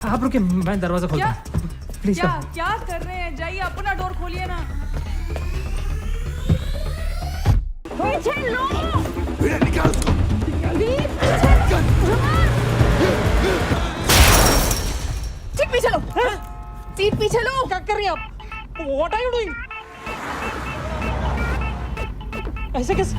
आप रुके, मैं दरवाजा खोलता हूँ। प्लीज क्या क्या कर रहे हैं? जाइए अपना डोर खोलिए ना। पीछे लो। निकाल उसको। सीट पीछे लो। सीट पीछे लो। क्या कर रही हैं आप? What are you doing? ऐसे कैसे?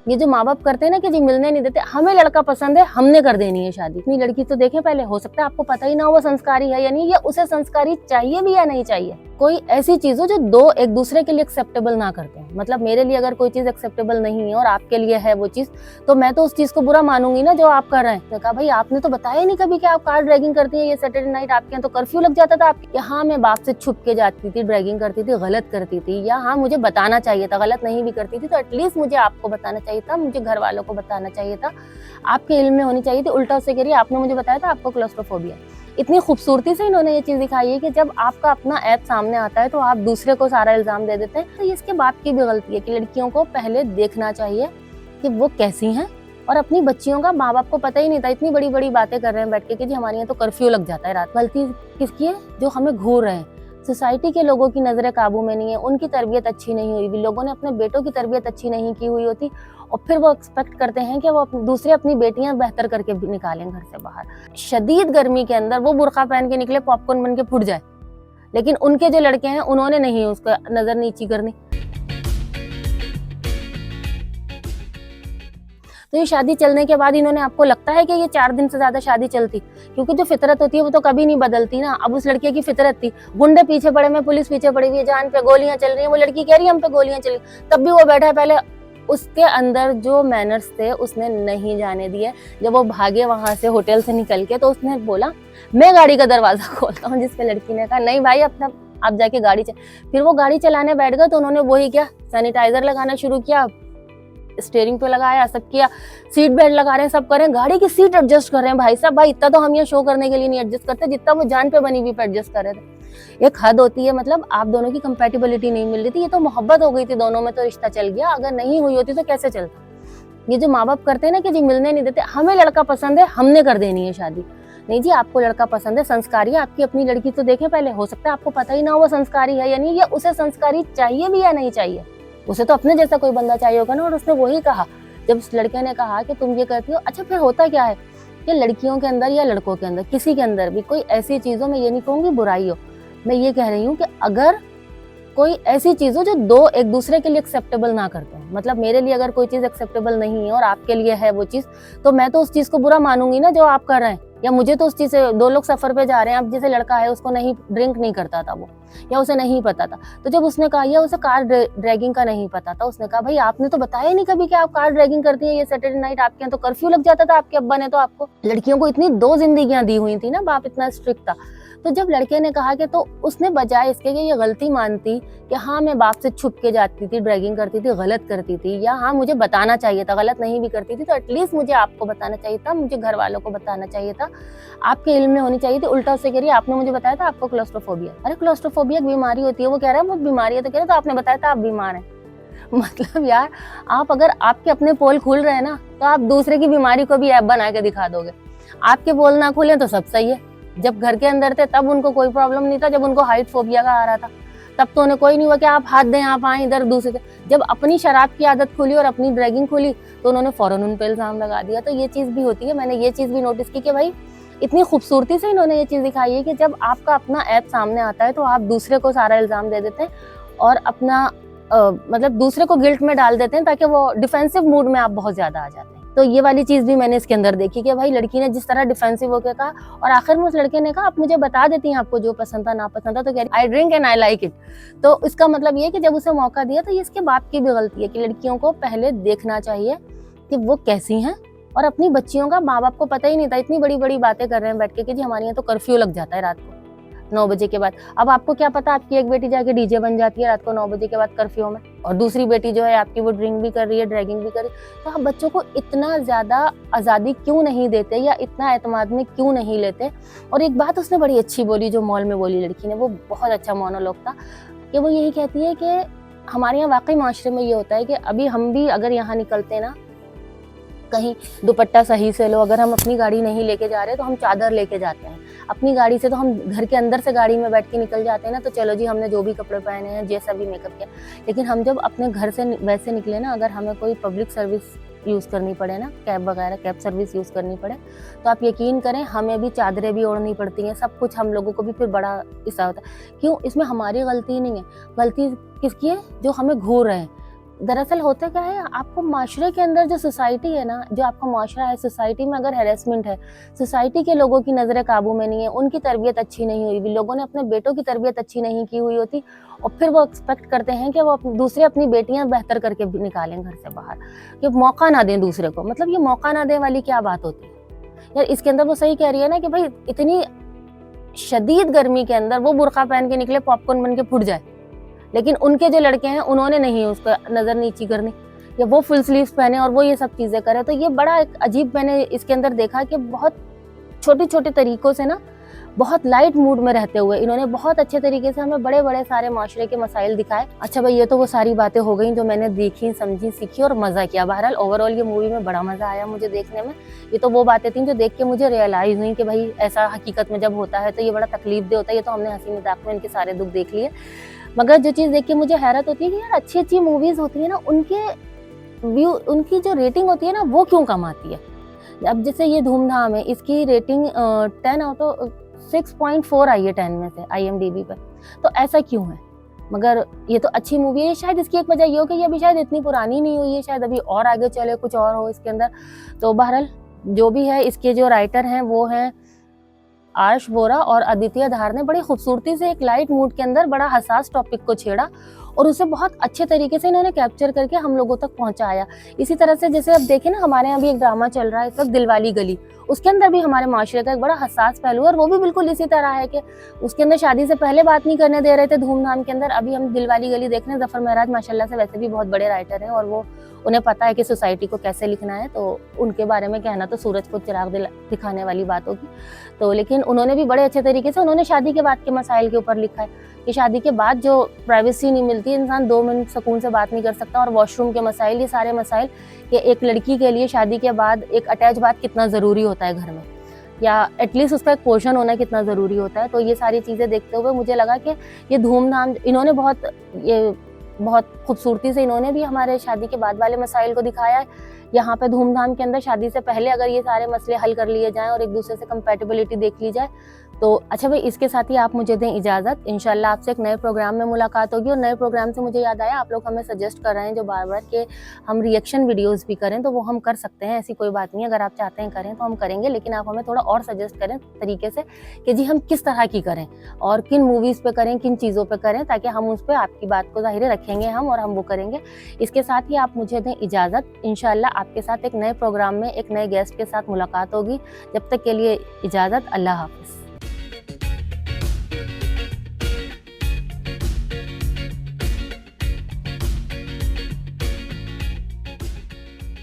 ये जो माँ बाप करते हैं ना कि जी मिलने नहीं देते, हमें लड़का पसंद है, हमने कर देनी है शादी। इतनी लड़की तो देखें पहले, हो सकता है आपको पता ही ना हो वो संस्कारी है या नहीं, या उसे संस्कारी चाहिए भी या नहीं चाहिए। कोई ऐसी चीज हो जो दो एक दूसरे के लिए एक्सेप्टेबल ना करते हैं। मतलब मेरे लिए अगर कोई चीज एक्सेप्टेबल नहीं है और आपके लिए है वो चीज, तो मैं तो उस चीज को बुरा मानूंगी ना जो आप कर रहे हैं। तो कहा भाई आपने तो बताया नहीं कभी कि आप कार ड्रैगिंग करती है, ये सैटरडे नाइट आपके यहाँ तो कर्फ्यू लग जाता था आपके। हाँ मैं बाप से छुप के जाती थी, ड्रैगिंग करती थी, गलत करती थी, या हाँ मुझे बताना चाहिए था, गलत नहीं भी करती थी तो एटलीस्ट मुझे आपको बताना चाहिए था, मुझे घर वालों को बताना चाहिए था, आपके इल्म में होनी चाहिए थी। उल्टा उससे कह रही है आपने मुझे बताया था आपको क्लॉस्ट्रोफोबिया। इतनी खूबसूरती से इन्होंने ये चीज दिखाई है कि जब आपका अपना ऐप सामने आता है तो आप दूसरे को सारा इल्जाम दे देते हैं। तो ये इसके बाप की भी गलती है कि लड़कियों को पहले देखना चाहिए कि वो कैसी हैं। और अपनी बच्चियों का माँ बाप को पता ही नहीं था, इतनी बड़ी बड़ी बातें कर रहे हैं बैठ के कि जी हमारे यहाँ तो कर्फ्यू लग जाता है रात। गलती किसकी है? जो हमें घूर रहे हैं। सोसाइटी के लोगों की नजरें काबू में नहीं है, उनकी तरबियत अच्छी नहीं हुई भी, लोगों ने अपने बेटों की तरबियत अच्छी नहीं की हुई होती और फिर वो एक्सपेक्ट करते हैं कि वो दूसरे अपनी बेटियां बेहतर करके निकालें घर से बाहर। शदीद गर्मी के अंदर वो बुर्का पहन के निकले, पॉपकॉर्न बन के फुट जाए, लेकिन उनके जो लड़के हैं उन्होंने नहीं उसको नजर नीची करनी। तो ये शादी चलने के बाद इन्होंने, आपको लगता है कि ये 4 दिन से ज्यादा शादी चलती? क्योंकि जो फितरत होती है वो तो कभी नहीं बदलती ना। अब उस लड़के की फितरत थी, गुंडे पीछे पड़े में, पुलिस पीछे पड़ी हुई है, जान पे गोलियां चल रही हैं, वो लड़की कह रही है हम पे गोलियां चली, तब भी वो बैठा है। पहले उसके अंदर जो मैनर्स थे उसने नहीं जाने दिए। जब वो भागे वहां से होटल से निकल के तो उसने बोला मैं गाड़ी का दरवाजा खोलता हूँ, जिसपे लड़की ने कहा नहीं भाई अपना आप जाके गाड़ी फिर वो गाड़ी चलाने बैठ गए तो उन्होंने वही किया, सैनिटाइजर लगाना शुरू किया, स्टीयरिंग पे लगाया, सब किया, सीट बेल्ट लगा रहे हैं, सब कर रहे हैं, गाड़ी की सीट एडजस्ट कर रहे हैं। भाई साहब भाई इतना तो हम ये शो करने के लिए नहीं एडजस्ट करते जितना वो जान पे बनी हुई पे एडजस्ट कर रहे थे। एक हद होती है, मतलब आप दोनों की कंपैटिबिलिटी नहीं मिल रही थी, ये तो मोहब्बत हो गई थी दोनों में तो रिश्ता चल गया, अगर नहीं हुई होती तो कैसे चलता। ये जो माँ बाप करते हैं ना कि जी मिलने नहीं देते, हमें लड़का पसंद है, हमने कर देनी है शादी। नहीं जी, आपको लड़का पसंद है, संस्कारी है, आपकी अपनी लड़की तो देखें पहले, हो सकता है आपको पता ही ना हो वो संस्कारी है या नहीं, या उसे संस्कारी चाहिए भी या नहीं चाहिए। उसे तो अपने जैसा कोई बंदा चाहिए होगा ना। और उसने वही कहा, जब उस लड़के ने कहा कि तुम ये करती हो, अच्छा फिर होता क्या है कि लड़कियों के अंदर या लड़कों के अंदर, किसी के अंदर भी कोई ऐसी चीजों में, ये नहीं कहूंगी बुराई हो, मैं ये कह रही हूँ कि अगर कोई ऐसी चीज हो जो दो एक दूसरे के लिए एक्सेप्टेबल ना करते हैं, मतलब मेरे लिए अगर कोई चीज एक्सेप्टेबल नहीं है और आपके लिए है वो चीज, तो मैं तो उस चीज को बुरा मानूंगी ना जो आप कर रहे हैं। या मुझे तो उस चीज से, 2 लोग सफर पे जा रहे हैं, अब जैसे लड़का है उसको नहीं ड्रिंक नहीं करता था वो, या उसे नहीं पता था, तो जब उसने कहा, या उसे कार ड्रैगिंग का नहीं पता था, उसने कहा भाई आपने तो बताया ही नहीं कभी कि आप कार ड्रैगिंग करती है, ये सैटरडे नाइट आपके यहाँ तो कर्फ्यू लग जाता था आपके अब्बा ने तो आपको। लड़कियों को इतनी 2 जिंदगियां दी हुई थी ना, बाप इतना स्ट्रिक्ट था। तो जब लड़के ने कहा कि, तो उसने बजाय इसके कि ये गलती मानती कि हाँ मैं बाप से छुप के जाती थी, ड्रैगिंग करती थी, गलत करती थी, या हाँ मुझे बताना चाहिए था, गलत नहीं भी करती थी तो एटलीस्ट मुझे आपको बताना चाहिए था, मुझे घर वालों को बताना चाहिए था, आपके इल्म में होनी चाहिए थी। उल्टा उससे कह रही है आपने मुझे बताया था आपको क्लॉस्ट्रोफोबिया। अरे क्लॉस्ट्रोफोबिया एक बीमारी होती है, वो कह रहा है वो बीमारी है, तो कह रहे तो आपने बताया था आप बीमार हैं। मतलब यार, आप अगर आपके अपने पोल खुल रहे हैं ना, तो आप दूसरे की बीमारी को भी ऐप बना के दिखा दोगे। आपके पोल ना खुले तो सब सही है। जब घर के अंदर थे तब उनको कोई प्रॉब्लम नहीं था, जब उनको हाइट फोबिया का आ रहा था तब तो उन्हें कोई नहीं हुआ कि आप हाथ दें, आप आए इधर दूसरे के। जब अपनी शराब की आदत खुली और अपनी ड्रैगिंग खुली तो उन्होंने फौरन उन पे इल्जाम लगा दिया। तो ये चीज भी होती है, मैंने ये चीज भी नोटिस की कि भाई इतनी खूबसूरती से इन्होंने ये चीज दिखाई है कि जब आपका अपना ऐप सामने आता है तो आप दूसरे को सारा इल्जाम दे देते हैं और अपना मतलब दूसरे को गिल्ट में डाल देते हैं, ताकि वो डिफेंसिव मूड में आप बहुत ज्यादा आ जाते हैं। तो ये वाली चीज भी मैंने इसके अंदर देखी कि भाई लड़की ने जिस तरह डिफेंसिव होकर कहा, और आखिर में उस लड़के ने कहा आप मुझे बता देती हैं आपको जो पसंद था ना पसंद था, तो कह रही I drink and I like it. तो इसका मतलब ये है कि जब उसे मौका दिया, तो ये इसके बाप की भी गलती है कि लड़कियों को पहले देखना चाहिए कि वो कैसी हैं। और अपनी बच्चियों का माँ बाप को पता ही नहीं था, इतनी बड़ी बड़ी बातें कर रहे हैं बैठ के कि जी हमारे यहाँ तो कर्फ्यू लग जाता है रात को 9 बजे के बाद। अब आपको क्या पता, आपकी एक बेटी जाके डीजे बन जाती है रात को 9 बजे के बाद कर्फ्यू में, और दूसरी बेटी जो है आपकी वो ड्रिंक भी कर रही है, ड्रैगिंग भी कर रही है। तो आप बच्चों को इतना ज्यादा आजादी क्यों नहीं देते, या इतना एतमाद में क्यों नहीं लेते। और एक बात उसने बड़ी अच्छी बोली, जो मॉल में बोली लड़की ने, वो बहुत अच्छा मोनोलॉग था, कि वो यही कहती है कि हमारे यहाँ वाकई माशरे में ये होता है कि अभी हम भी अगर यहाँ निकलते ना कहीं दुपट्टा सही से लो, अगर हम अपनी गाड़ी नहीं लेके जा रहे तो हम चादर लेके जाते हैं। अपनी गाड़ी से तो हम घर के अंदर से गाड़ी में बैठ के निकल जाते हैं ना, तो चलो जी हमने जो भी कपड़े पहने हैं, जैसा भी मेकअप किया। लेकिन हम जब अपने घर से वैसे निकले ना, अगर हमें कोई पब्लिक सर्विस यूज़ करनी पड़े ना, कैब वगैरह कैब सर्विस यूज़ करनी पड़े, तो आप यकीन करें हमें भी चादरें भी ओढ़नी पड़ती हैं, सब कुछ हम लोगों को भी फिर बड़ा हिस्सा होता है। क्यों? इसमें हमारी गलती नहीं है, गलती किसकी है? जो हमें घूर रहे हैं। दरअसल होता क्या है, आपको माशरे के अंदर जो सोसाइटी है ना, जो आपका माशरा है, सोसाइटी में अगर हैरेसमेंट है, सोसाइटी के लोगों की नज़रें काबू में नहीं है, उनकी तरबियत अच्छी नहीं हुई भी, लोगों ने अपने बेटों की तरबियत अच्छी नहीं की हुई होती, और फिर वो एक्सपेक्ट करते हैं कि वो दूसरे अपनी बेटियां बेहतर करके निकालें घर से बाहर, कि मौका ना दें दूसरे को। मतलब ये मौका ना दें वाली क्या बात होती है यार? इसके अंदर वो सही कह रही है ना कि भाई इतनी शदीद गर्मी के अंदर वो बुर्का पहन के निकले, पॉपकॉर्न बन के फुट जाए, लेकिन उनके जो लड़के हैं उन्होंने नहीं उसको नज़र नीची करनी, या वो फुल स्लीव्स पहने और वो ये सब चीज़ें करे। तो ये बड़ा एक अजीब मैंने इसके अंदर देखा कि बहुत छोटे छोटे तरीकों से ना, बहुत लाइट मूड में रहते हुए इन्होंने बहुत अच्छे तरीके से हमें बड़े बड़े सारे माशरे के मसाइल दिखाए। अच्छा भाई, ये तो वो सारी बातें हो गई जो मैंने देखी, समझी, सीखी और मज़ा किया। बहरहाल ओवरऑल ये मूवी में बड़ा मज़ा आया मुझे देखने में। ये तो वो बातें थी जो देख के मुझे रियलाइज़ हुई कि भाई ऐसा हकीकत में जब होता है तो ये बड़ा तकलीफ दे होता है। ये तो हमने हंसी मजाक में इनके सारे दुख देख लिए, मगर जो चीज़ देख के मुझे हैरत होती है कि यार अच्छी अच्छी मूवीज़ होती है ना, उनके व्यू, उनकी जो रेटिंग होती है ना, वो क्यों कम आती है। अब जैसे ये धूमधाम है, इसकी रेटिंग 10 आउट ऑफ 6.4 आई है 10 में से IMDb पे, तो ऐसा क्यों है? मगर ये तो अच्छी मूवी है। शायद इसकी एक वजह ये हो कि ये अभी शायद इतनी पुरानी नहीं हुई है, शायद अभी और आगे चले, कुछ और हो इसके अंदर। तो बहरहाल जो भी है, इसके जो राइटर हैं वो हैं आर्श बोरा और आदित्य धार ने बड़ी खूबसूरती से एक लाइट मूड के अंदर बड़ा हसास टॉपिक को छेड़ा और उसे बहुत अच्छे तरीके से इन्होंने कैप्चर करके हम लोगों तक पहुंचाया। इसी तरह से जैसे अब देखें ना, हमारे यहाँ भी एक ड्रामा चल रहा है इस वक्त, दिलवाली गली, उसके अंदर भी हमारे माशरे का एक बड़ा हसास पहलू है और वो भी बिल्कुल इसी तरह है कि उसके अंदर शादी से पहले बात नहीं करने दे रहे थे धूमधाम के अंदर। अभी हम दिलवाली गली देख रहे हैं, जफर महराज माशाल्लाह से वैसे भी बहुत बड़े राइटर हैं और वो उन्हें पता है कि सोसाइटी को कैसे लिखना है, तो उनके बारे में कहना तो सूरज को चिराग दिखाने वाली बात होगी। तो लेकिन उन्होंने भी बड़े अच्छे तरीके से उन्होंने शादी के बाद के मसाइल के ऊपर लिखा है कि शादी के बाद जो प्राइवेसी नहीं मिलती, इंसान 2 मिनट सुकून से बात नहीं कर सकता, और वॉशरूम के मसाइल, ये सारे मसाइल कि एक लड़की के लिए शादी के बाद एक अटैच बात कितना ज़रूरी होता है घर में, या एटलीस्ट उसका एक पोर्शन होना कितना ज़रूरी होता है। तो ये सारी चीज़ें देखते हुए मुझे लगा कि ये धूमधाम इन्होंने बहुत खूबसूरती से इन्होंने भी हमारे शादी के बाद वाले मसाइल को दिखाया है। यहाँ पे धूमधाम के अंदर शादी से पहले अगर ये सारे मसले हल कर लिए जाएं और एक दूसरे से कंपैटिबिलिटी देख ली जाए तो अच्छा भाई। इसके साथ ही आप मुझे दें इजाज़त, इंशाल्लाह आपसे एक नए प्रोग्राम में मुलाकात होगी। और नए प्रोग्राम से मुझे याद आया, आप लोग हमें सजेस्ट कर रहे हैं जो बार बार कि हम रिएक्शन वीडियोस भी करें, तो वो हम कर सकते हैं, ऐसी कोई बात नहीं है। अगर आप चाहते हैं करें तो हम करेंगे, लेकिन आप हमें थोड़ा और सजेस्ट करें तरीके से कि जी हम किस तरह की करें और किन मूवीज़ पे करें, किन चीज़ों पे करें, ताकि हम उस पर आपकी बात को ज़ाहिर रखेंगे हम और हम वो करेंगे। इसके साथ ही आप मुझे दें इजाज़त, इंशाल्लाह आपके साथ एक नए प्रोग्राम में एक नए गेस्ट के साथ मुलाकात होगी। जब तक के लिए इजाज़त, अल्लाह हाफ़िज़।